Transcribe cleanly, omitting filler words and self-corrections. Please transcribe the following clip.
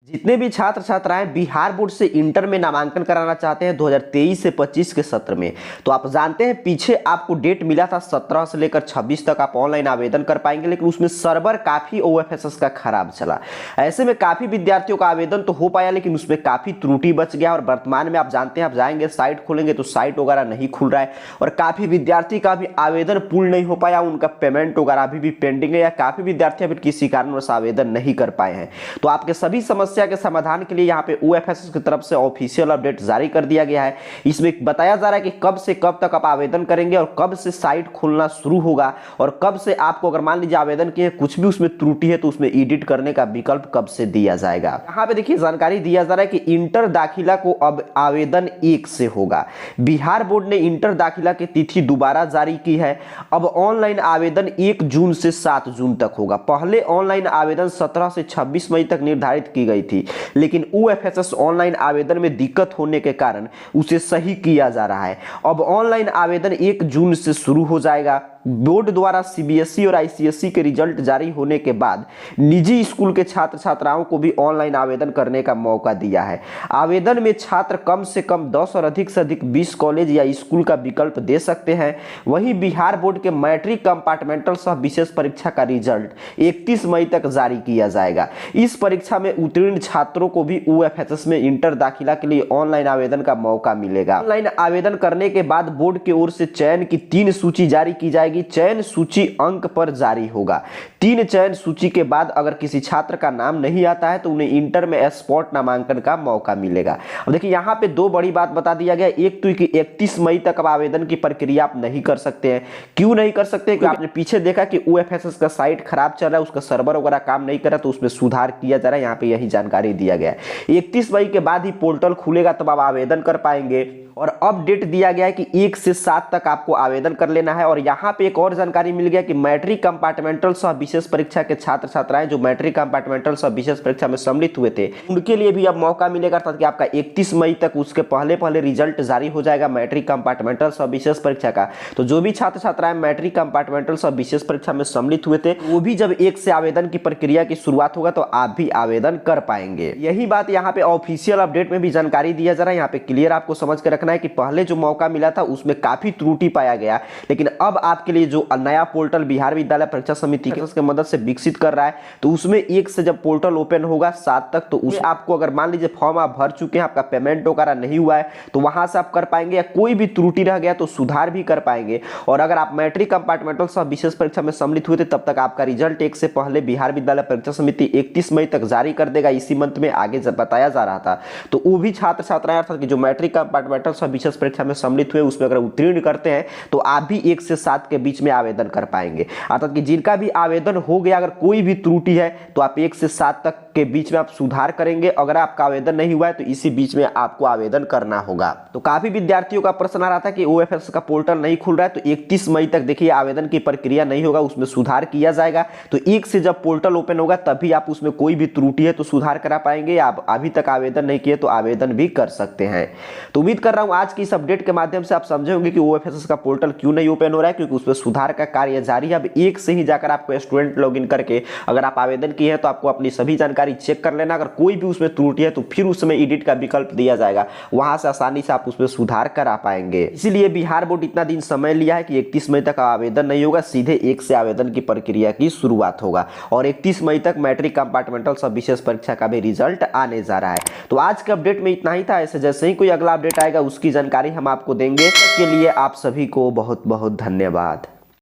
जितने भी छात्र छात्राएं बिहार बोर्ड से इंटर में नामांकन कराना चाहते हैं 2023 से 25 के सत्र में, तो आप जानते हैं पीछे आपको डेट मिला था 17 से लेकर 26 तक आप ऑनलाइन आवेदन कर पाएंगे, लेकिन उसमें सर्वर काफ़ी OFSS का खराब चला। ऐसे में काफ़ी विद्यार्थियों का आवेदन तो हो पाया, लेकिन उसमें काफ़ी त्रुटि बच गया। और वर्तमान में आप जानते हैं, आप जाएंगे साइट खोलेंगे तो साइट वगैरह नहीं खुल रहा है, और काफ़ी विद्यार्थी का भी आवेदन पूर्ण नहीं हो पाया, उनका पेमेंट वगैरह अभी भी पेंडिंग है, या काफ़ी विद्यार्थी अभी किसी कारणवश आवेदन नहीं कर पाए हैं। तो आपके सभी समस्या के समाधान के लिए यहां पे OFSS की तरफ से ऑफिशियल अपडेट जारी कर दिया गया है। इसमें बताया जा रहा है कि कब से कब तक आप आवेदन करेंगे और कब से साइट खुलना शुरू होगा, और कब से आपको अगर मान लीजिए आवेदन किए कुछ भी उसमें त्रुटि है तो उसमें एडिट करने का विकल्प कब से दिया जाएगा। यहां पे देखिए जानकारी दिया जा रहा है कि इंटर दाखिला को अब आवेदन 1 से होगा। बिहार बोर्ड ने इंटर दाखिला की तिथि दोबारा जारी की है। अब ऑनलाइन आवेदन 1 जून से 7 जून तक होगा। पहले ऑनलाइन आवेदन 17 से 26 मई तक निर्धारित की गई थी, लेकिन OFSS ऑनलाइन आवेदन में दिक्कत होने के कारण उसे सही किया जा रहा है। अब ऑनलाइन आवेदन 1 जून से शुरू हो जाएगा। बोर्ड द्वारा CBSE और ICSE के रिजल्ट जारी होने के बाद निजी स्कूल के छात्र छात्राओं को भी ऑनलाइन आवेदन करने का मौका दिया है। आवेदन में छात्र कम से कम 10 और अधिक से अधिक 20 कॉलेज या स्कूल का विकल्प दे सकते हैं। वहीं बिहार बोर्ड के मैट्रिक कंपार्टमेंटल सह विशेष परीक्षा का रिजल्ट 31 मई तक जारी किया जाएगा। इस परीक्षा में उत्तीर्ण छात्रों को भी OFSS में इंटर दाखिला के लिए ऑनलाइन आवेदन का मौका मिलेगा। ऑनलाइन आवेदन करने के बाद बोर्ड की ओर से चयन की 3 सूची जारी की जाएगी। चयन सूची अंक पर जारी होगा। 3 चयन सूची के बाद अगर किसी छात्र का नाम नहीं आता है तो उन्हें इंटर में स्पॉट नामांकन का मौका मिलेगा। अब देखिए यहाँ पे 2 बड़ी बात बता दिया गया। एक तो कि 31 मई तक अब आवेदन की प्रक्रिया आप नहीं कर सकते हैं। क्यों नहीं कर सकते? क्योंकि आपने पीछे देखा कि OFSS का साइट खराब चल रहा है, उसका सर्वर वगैरह काम नहीं कर रहा, तो उसमें सुधार किया जा रहा है। यहाँ पे यही जानकारी दिया गया है। 31 मई के बाद ही पोर्टल खुलेगा, तब आप आवेदन कर पाएंगे। और अब डेट दिया गया है कि 1 से 7 तक आपको आवेदन कर लेना है। और यहाँ पे एक और जानकारी मिल गया कि मैट्रिक कंपार्टमेंटल सह विशेष परीक्षा के छात्र छात्राएं जो मैट्रिक कंपार्टमेंटल सह विशेष परीक्षा में सम्मिलित हुए थे, उनके लिए भी अब मौका मिलेगा, अर्थात कि आपका 31 मई तक उसके पहले रिजल्ट जारी हो जाएगा मैट्रिक कंपार्टमेंटल सह विशेष परीक्षा का। तो जो भी छात्र छात्राएं मैट्रिक कंपार्टमेंटल सह विशेष परीक्षा में सम्मिलित हुए थे, वो भी जब 1 से आवेदन की प्रक्रिया की शुरुआत होगा तो आप भी आवेदन कर पाएंगे। यही बात यहाँ पे ऑफिशियल अपडेट में भी जानकारी दिया जा रहा है। यहाँ पे क्लियर आपको समझ के रखना है कि पहले जो मौका मिला था उसमें काफी त्रुटि पाया गया, लेकिन अब आपके लिए जो नया पोर्टल बिहार विद्यालय परीक्षा समिति की मदद से विकसित कर रहा है, तो उसमें 1 से जब पोर्टल ओपन होगा 7 तक, तो उस आपको अगर मान लीजिए फॉर्म आप भर चुके हैं, आपका पेमेंट वगैरह नहीं हुआ है, तो वहां से आप कर पाएंगे, या कोई भी त्रुटि रह गया तो सुधार भी कर पाएंगे। और अगर आप मैट्रिक कंपार्टमेंटल सह विशेष परीक्षा में सम्मिलित हुए थे, तब तक आपका रिजल्ट 1 से पहले बिहार विद्यालय परीक्षा समिति 31 मई तक जारी कर देगा। इसी मंथ में आगे बताया जा रहा था। तो वो भी छात्र छात्राएं अर्थात कि जो मैट्रिक कंपार्टमेंटल सह विशेष परीक्षा में सम्मिलित हुए उसमें अगर उत्तीर्ण करते हैं तो आप भी 1 से 7 के बीच में आवेदन कर पाएंगे। अर्थात कि जिनका भी आवेदन हो गया, अगर कोई भी त्रुटि है तो आप 1 से 7 तक के बीच में आप सुधार करेंगे। अगर आपका आवेदन नहीं हुआ है तो इसी बीच में आपको आवेदन करना होगा। तो काफी विद्यार्थियों का प्रश्न आ रहा था कि OFSS का पोर्टल नहीं खुल रहा है, तो 31 मई तक देखिए आवेदन की प्रक्रिया नहीं होगा, उसमें सुधार किया जाएगा। तो 1 से जब पोर्टल ओपन होगा तभी आप उसमें कोई भी त्रुटि है तो सुधार करा पाएंगे। आप अभी तक आवेदन नहीं किए तो आवेदन भी कर सकते हैं। तो उम्मीद कर रहा हूं आज की इस अपडेट के माध्यम से आप समझे होंगे कि OFSS का पोर्टल क्यों नहीं ओपन हो रहा है, क्योंकि उसमें सुधार का कार्य जारी है। अब 1 से ही जाकर आपको स्टूडेंट लॉगिन करके अगर आप आवेदन किए हैं तो आपको अपनी सभी जानकारी चेक कर लेना। अगर कोई भी उसमें त्रुटि है तो फिर उसमें एडिट का विकल्प दिया जाएगा, वहां से आसानी से आप उसमें सुधार करा पाएंगे। इसीलिए बिहार बोर्ड इतना दिन समय लिया है कि 31 मई तक आवेदन नहीं होगा, सीधे 1 से आवेदन की प्रक्रिया की शुरुआत होगा। और 31 मई तक मैट्रिक कंपार्टमेंटल सब विशेष परीक्षा का भी रिजल्ट आने जा रहा है। तो आज के अपडेट में इतना ही था। ऐसे जैसे ही कोई अगला अपडेट आएगा उसकी जानकारी हम आपको देंगे। इसके लिए आप सभी को बहुत बहुत धन्यवाद।